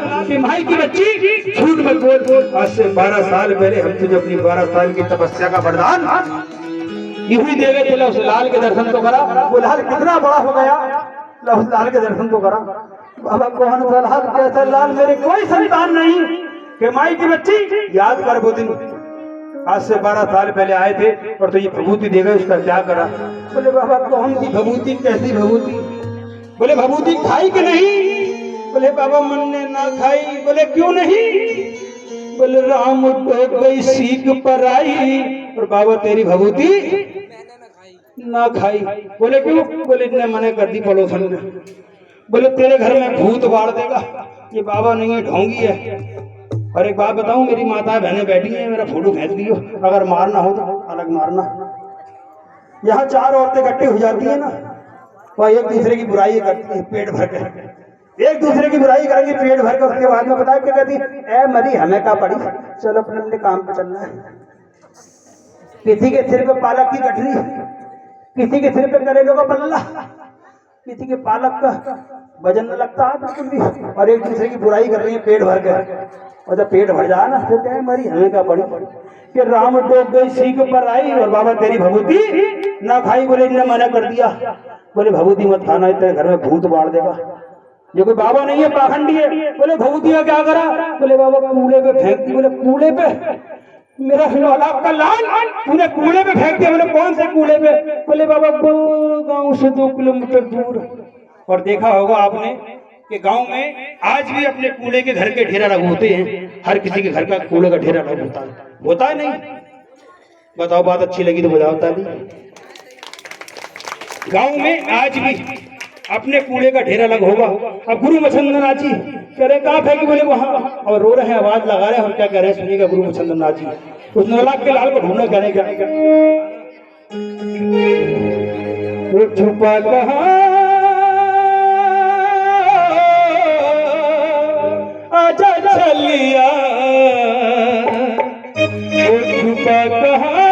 लाल कि माई की बच्ची झूठ मत बोल। आज से 12 साल पहले हम तुझे अपनी 12 साल की तपस्या का वरदान यूं ही दे गए थे। उस लाल के दर्शन तो करा। वो लाल कितना बड़ा हो गया, उस लाल के दर्शन तो करा। बाबा कौन सा लाल, कैसा लाल, मेरे कोई संतान नहीं कि माई की बच्ची। याद कर वो दिन आज से 12 साल पहले आए थे और तो ये भभूति दे गए, उसका क्या करा? बोले बाबा कौन सी भभूति, कैसी भभूति? बोले भभूति खाई कि नहीं? बोले बाबा मन ने ना खाई। बोले क्यों नहीं? बोले राम टोक गई सीख पर आई और बाबा तेरी भभूति ना खाई। बोले क्यों? बोले इतने मने कर दी पड़ोसन ने। बोले तेरे घर में भूत बाढ़ देगा। ये बाबा नहीं है, ढोंगी है। और एक बात बताऊं, मेरी माता बहनें बैठी हैं, मेरा फोटो खींच दियो, अगर मारना हो तो अलग मारना। यहाँ 4 औरतें इकट्ठी हो जाती है ना, वह एक दूसरे की बुराई करती है पेट भर के। एक दूसरे की बुराई करेंगे पेट भर कर, उसके बाद में बताया क्या कहती है? ए मरी हमें का पड़ी, चलो अपने अपने काम पे चलना है। किसी के सिर पे पालक की गठरी, किसी के सिर पे करेलों का पल्ला, किसी के पालक का वजन न लगता है बिल्कुल भी, और एक दूसरे की बुराई कर रही है पेट भर के। और जब पेट भर जाए ना, फिर क्या मरी हमें का पड़ी कि राम टोक गई सीख पर आई और बाबा तेरी भभूति ना खाई। बोले इन्हें मना कर दिया। बोले भभूति मत खाना, तेरे घर में भूत बाढ़ देगा। ये कोई बाबा नहीं है, पाखंडी है। बोले भभूति का क्या करा? बोले बाबा कूड़े पे फेंक दी। बोले कूड़े पे? मेरा औलाद का लाल तूने कूड़े पे फेंक दिया। बोले कौन से कूड़े पे? बोले बाबा गांव से 2 किलोमीटर दूर। और देखा होगा आपने कि गांव में आज भी अपने कूड़े के घर के ढेरा लगे होते हैं। हर किसी के घर का कूड़े का ढेरा लगा होता है नहीं? बताओ, बात अच्छी लगी तो बजाओ ताली। गांव में आज भी अपने कूड़े का ढेरा लगा होगा। अब गुरु मछंदनाथ जी कह रहे कहाँ फेंकी? बोले वहां, और रो रहे हैं, आवाज लगा रहे हैं। और क्या कह रहे हैं सुनिएगा गुरु मछंदनाथ जी। उस नलाक के लाल को ढूंढना, कहने क्या वो छुपा कहाँ आजा चलिया, वो छुपा कहाँ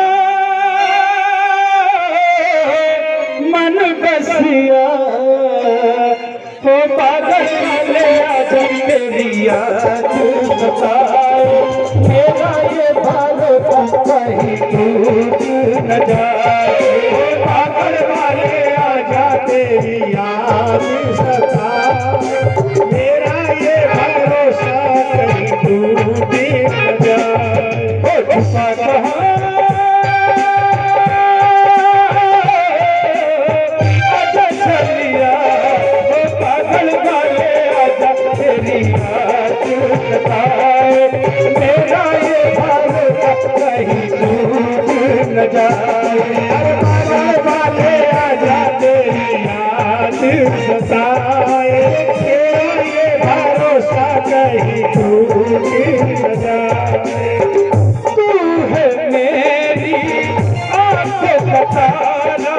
मन बसिया, वो पागल ले आजा मेरी याद बताए, मेरा ये भालो कहीं टूट न जाए। पागल वाले आजा तेरी याद सताए, मेरा ये भरोसा कहीं टूट न जाए। वो छुपा कहाँ आजा चलिया, वो पागल वाले आजा तेरी याद सताए, मेरा ये भरोसा कहीं टूट न जाए। पागल वाले आजा तेरी याद सताए, मेरा ये भरोसा कहीं टूट न जाए। तू है मेरी आंखों का तारा,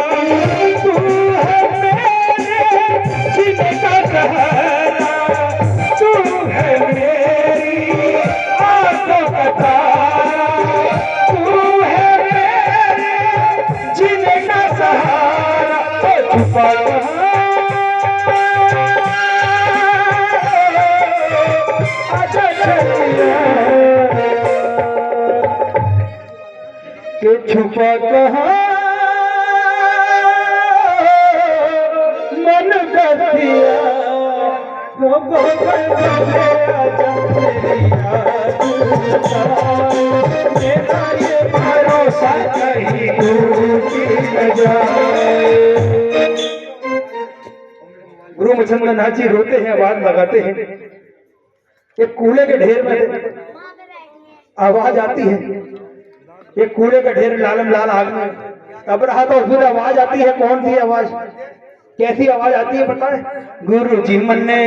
तू है मेरे जीने का सहारा, तू है मेरी आंखों का तारा, तू है मेरे जीने का सहारा। छुपा के छुपा कहाँ मन बसिया, वो मेरा ये भरोसा कहीं टूट न जाए। गुरु मछंदनाथ जी रोते हैं, आवाज लगाते हैं। एक कूड़े के ढेर में आवाज आती है, एक कूड़े का ढेर लालम लाल आग में तब रहा तो उसमें आवाज आती है। कौन सी आवाज, कैसी आवाज आती है पता है? गुरु जी मन्ने,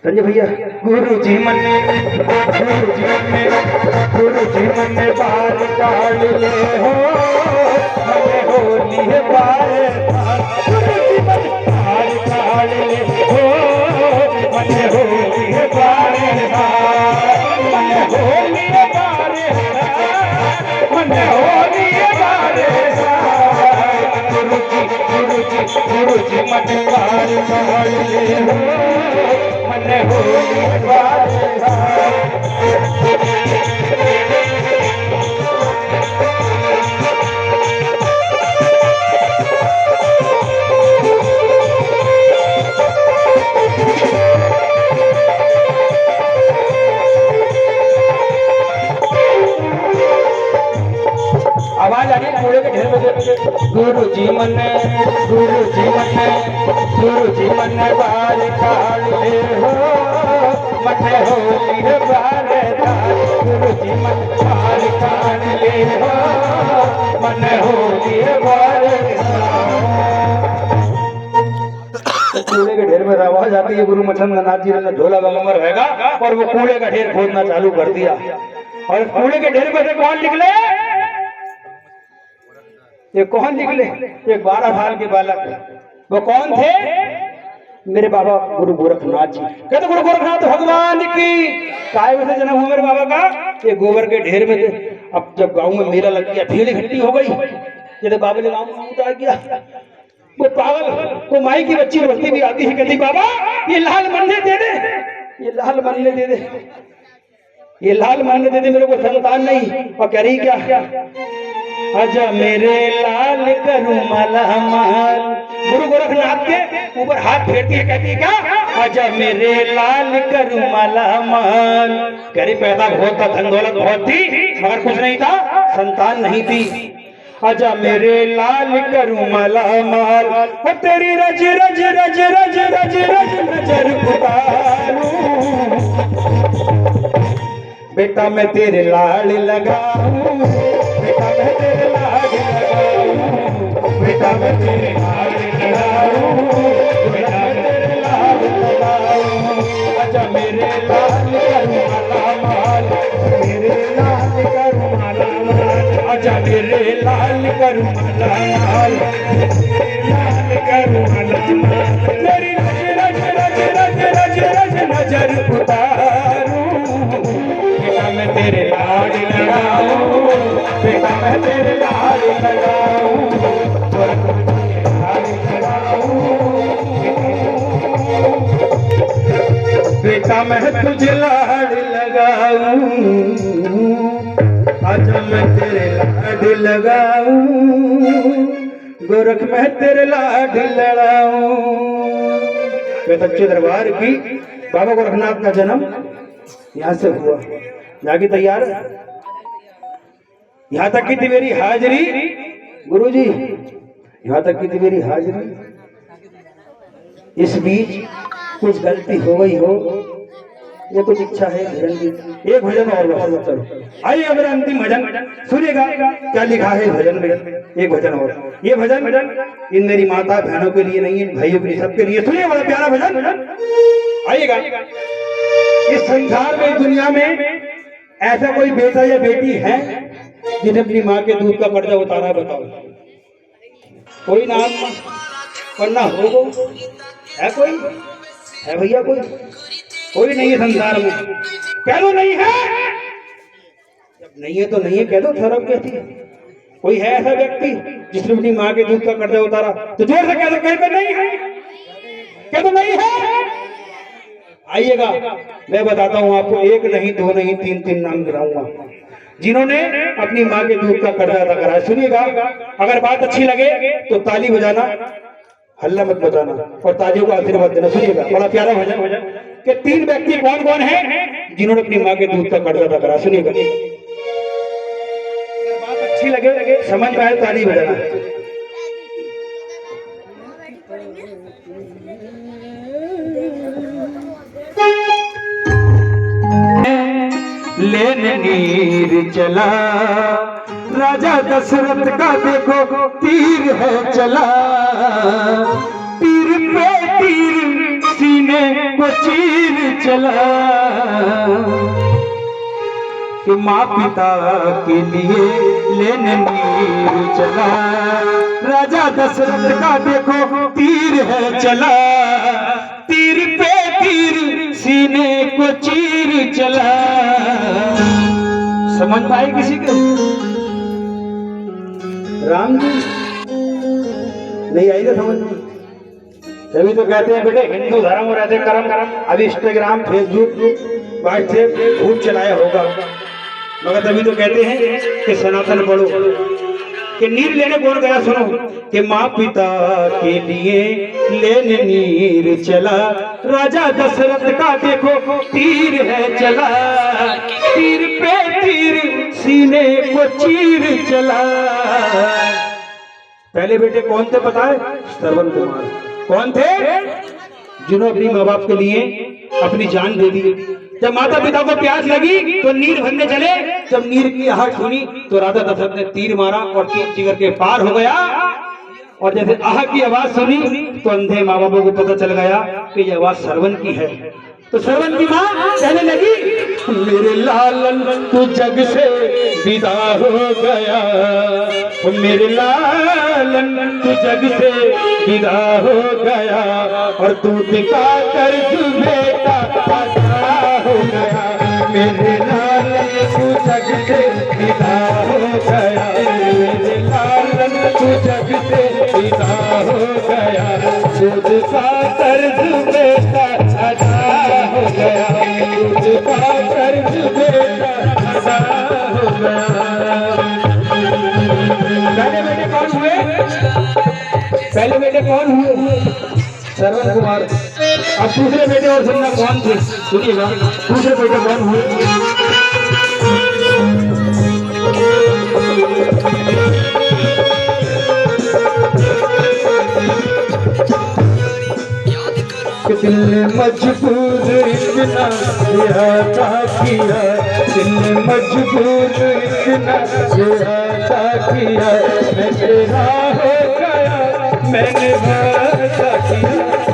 संजय भैया, गुरु जी मन्ने, गुरु जी मन्ने, गुरु जी मन्ने बाल काट ले हो, मन्ने होली है बाल, गुरु जी मन्ने बाल काट ले हो, मन्ने होली है बाल, मन्ने होली है बाल, मन्ने होली है बाल। गुरु जी गुरुजी मन बार बार ले हो मन होली बार आवाज आ रही है कूड़े के ढेर में गुरुजी मन बाल काल ले हो मन होली बार गुरुजी मन बाल काल ले हो मन होली बार कूड़े के ढेर में आवाज आती है। गुरु मछंद नाथ जी ने झोला बगमर रहेगा और वो कूड़े का ढेर खोदना चालू कर दिया और कूड़े के ढेर में से कौन निकले? ये कौन निकले? एक 12 साल के बालक। वो कौन थे? मेरे बाबा गुरु गोरखनाथ जी। कहते गुरु गोरखनाथ भगवान की काय में से जन्म हुआ मेरे बाबा का? ये गोबर के ढेर में थे। अब जब गांव में मेला लग गया, भीड़ इकट्ठी हो गई, जैसे बाबा ने गांव में उठा गया, वो पागल वो माई की बच्ची रोती भी आती है, कहती बाबा ये लाल मन्ने दे दे, ये लाल मन्ने दे दे, ये लाल मन्ने दे दे, मेरे को संतान नहीं। और कह रही क्या? आजा मेरे लाल करूं माला माल। गुरु गोरखनाथ के ऊपर हाथ फेरती है, कहती है क्या? आजा मेरे लाल करूं माला माल। कह रही पैदा बहुत था, धन दौलत बहुत थी, मगर कुछ नहीं था, संतान नहीं थी। आजा मेरे लाल करूं माला माल और तेरी रज रज रज रज रज रज नजर उतारूं। बेटा मैं तेरे लाल लगाऊं, बेटा मैं तेरे लाल लगाऊं, बेटा मैं तेरे लाल लगाऊं, बेटा मैं तेरे लाल लगाऊं। आजा मेरे लाल करूं माला माल, मेरे लाल करूं माला माल, आजा मेरे लाल करूं माला माल, लाल करूं माला माल। तेरी रज रज रज रज रज रज नजर उतारूं। बेटा मैं तेरे लाल लगाऊं, बेटा मैं तेरे लाल लगाऊं, बेटा मैं तुझे लाड लगाऊं, आजा मैं तेरे लाड लगाऊं, गोरख मैं तेरे लाड लड़ाऊं। सच्चे दरबार की बाबा गोरखनाथ का जन्म यहाँ से हुआ। जाके तैयार? यहाँ तक की थी मेरी हाजिरी गुरुजी, यहाँ तक की थी मेरी हाजिरी। इस बीच कुछ गलती हो गई हो या कुछ इच्छा है भजन की, एक भजन और बस चलो। आइए अब अंतिम भजन सुनिएगा क्या लिखा है भजन में। एक भजन और, ये भजन इन मेरी माता बहनों के लिए नहीं, इन भाइयों के लिए, सबके लिए सुनिए, बड़ा प्यारा भजन। आइएगा। इस संसार में, दुनिया में ऐसा कोई बेटा या बेटी है जिन्हें अपनी माँ के दूध का कर्जा उतारा? बताओ कोई नाम पन्ना हो है? कोई है भैया? कोई नहीं है संसार में। कह दो नहीं है, जब नहीं है तो नहीं है कह दो, शर्म कहती है। कोई है ऐसा व्यक्ति जिसने अपनी माँ के दूध का कर्जा उतारा? तो जोर से कह दो, कहते नहीं है, कह दो नहीं है। आइएगा, मैं बताता हूँ आपको, एक नहीं, दो नहीं, तीन नाम गिनाऊंगा जिन्होंने अपनी माँ के दूध का कर्जा अदा करा है। सुनिएगा, अगर बात अच्छी लगे तो ताली बजाना, हल्ला मत बजाना और तालियों को आशीर्वाद देना। सुनिएगा, बड़ा प्यारा भजन कि 3 व्यक्ति कौन कौन है जिन्होंने अपनी माँ के दूध का कर्जा अदा करा। सुनिएगा, अगर बात अच्छी लगे, समझ में आए, ताली बजाना। लेने नीर चला राजा दशरथ का, देखो तीर है चला, तीर पे तीर सीने को चीर चला, कि माँ पिता के लिए लेने नीर चला। राजा दशरथ का देखो तीर है चला, तीर पे तीर सीने को चीर चला। समझ पाए किसी के? राम जी नहीं आई ना समझ में? तभी तो कहते हैं बेटे हिंदू धर्म और ऐसे कर्म अभी इंस्टाग्राम फेसबुक व्हाट्सएप खूब चलाया होगा, मगर तभी तो कहते हैं कि सनातन पढ़ो। कि नीर लेने कौन गया सुनो, कि माँ पिता के लिए लेने नीर चला, राजा दशरथ का देखो तीर है चला, तीर पे तीर सीने को चीर चला। पहले बेटे कौन थे पता है? श्रवण कुमार। कौन थे? जिन्होंने अपनी माँ बाप के लिए अपनी जान दे दी। जब माता पिता को प्यास लगी तो नीर भरने चले, जब नीर की आहट सुनी तो राजा दशरथ ने तीर मारा और तीर जिगर के पार हो गया। और जैसे आह की आवाज सुनी तो अंधे माँ बापों को पता चल गया कि ये आवाज श्रवण की है। तो श्रवण की माँ कहने लगी, मेरे लालन तू जग से विदा हो गया, मेरे लालन तू जग से विदा हो गया, और दूध का कर्ज बेटा अदा हो गया, मेरे लालन तू जग से विदा हो गया, मेरे लालन तू जग से विदा हो गया, दूध का कर्ज बेटा अदा हो गया, दूध का कर्ज बेटा अदा हो गया। पहले बेटे कौन हुए? पहले बेटे कौन हुए? श्रवण कुमार। अब दूसरे बेटे और सुनना कौन थे, सुनिएगा दूसरे बेटे कौन हुए? दिल ने मजबूर इतना इरादा किया, दिल ने मजबूर इतना इरादा किया, मैं तेरा हो गया मैंने वादा किया,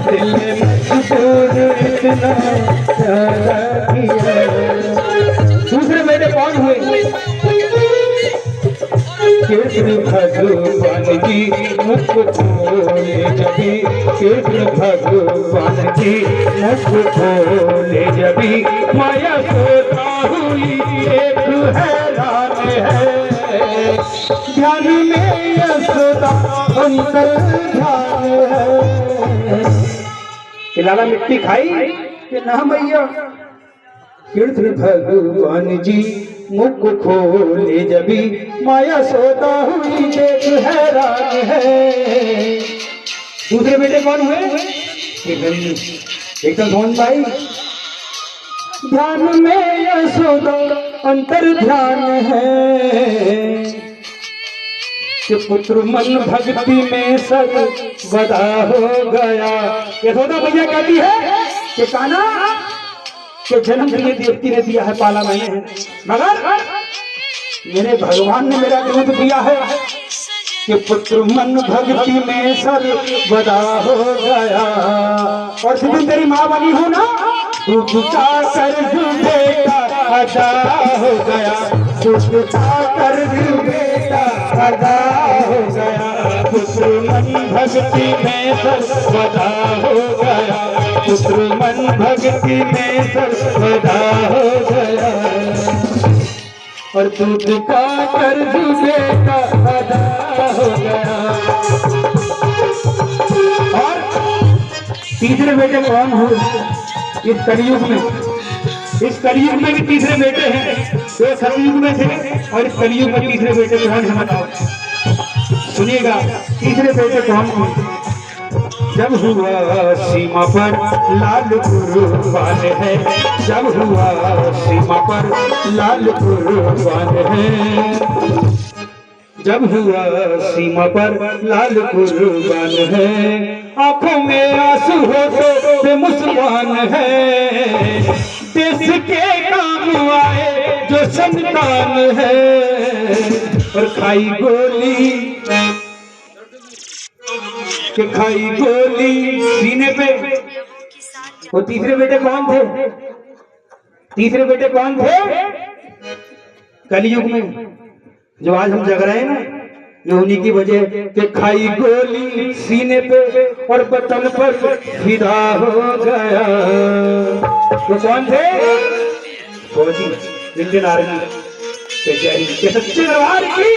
दिल ने मजबूर इतना इरादा किया। दूसरे बेटे कौन हुए? कृष्ण भगवान की मुख खोले जबी, कृष्ण भगवान की मुख खोले जबी, माया सोता हुई एक हैरान है, ध्यान में यशोदा अंतर ध्यान है। लाला मिट्टी खाई कि ना मैया? कृष्ण भगवान जी मुख खोले जबी, माया सोता हुई देख हैरान है। दूसरे बेटे कौन हुए? एकदम कौन भाई? ध्यान में यशोदा अंतर ध्यान है, कि पुत्र मन भक्ति में सब बदा हो गया। यशोदा भैया कहती है कि कान्हा के जन्म के लिए देवती ने दिया है, पाला मैंने है, मगर मेरे भगवान ने मेरा दूध दिया है, कि पुत्र मन भक्ति में सर्वदा हो गया। और जिस तेरी माँ बनी हूँ ना, दूध का कर्ज बेटा अदा हो गया, दूध का कर्ज बेटा अदा हो गया, पुत्र मन भक्ति में सर्वदा हो गया, पुत्र मन भक्ति में सर्वदा हो गया, और दूध का कर्ज बेटा अदा हो गया। और तीसरे बेटे कौन हुए इस कलयुग में? इस कलयुग में भी तीसरे बेटे हैं, दो सतयुग में थे और इस कलयुग में तीसरे बेटे कौन है बताओ? सुनिएगा तीसरे बेटे कौन हुए? जब हुआ सीमा पर लाल कुर्बान है, जब हुआ सीमा पर लाल कुर्बान है, जब हुआ सीमा पर लाल कुर्बान है, आंखों में आंसू हो तो बेमुसलमान है, देश के काम आए जो संतान है, और खाई गोली कि खाई गोली सीने पे। वो तीसरे बेटे कौन थे? तीसरे बेटे कौन थे कलयुग में जो आज हम जग रहे हैं ना? ये उन्हीं की वजह कि खाई गोली सीने पे और बतन पर फिदा हो गया। वो कौन थे? फौजी इंडियन आर्मी के सच्चे दरबार की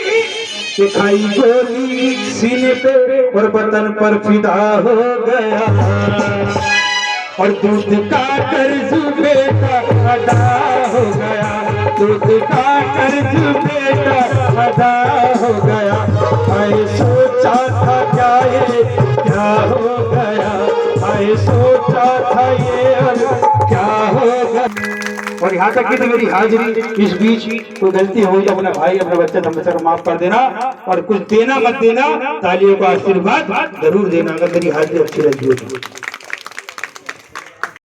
दिखाई गोली सीने पे और बदन पर फिदा हो गया, और दूध का कर्ज बेटा अदा हो गया, दूध का कर्ज बेटा अदा हो गया। मैं सोचा था क्या ये क्या हो गया, मैं सोचा था ये अब क्या होगा। और यहाँ तक कि तो मेरी हाजिरी इस बीच कोई गलती हो तो अपना भाई अपना बच्चा समझकर माफ कर देना, और कुछ देना मत देना, तालियों का आशीर्वाद जरूर देना अगर मेरी हाजिरी अच्छी लगी हो तो।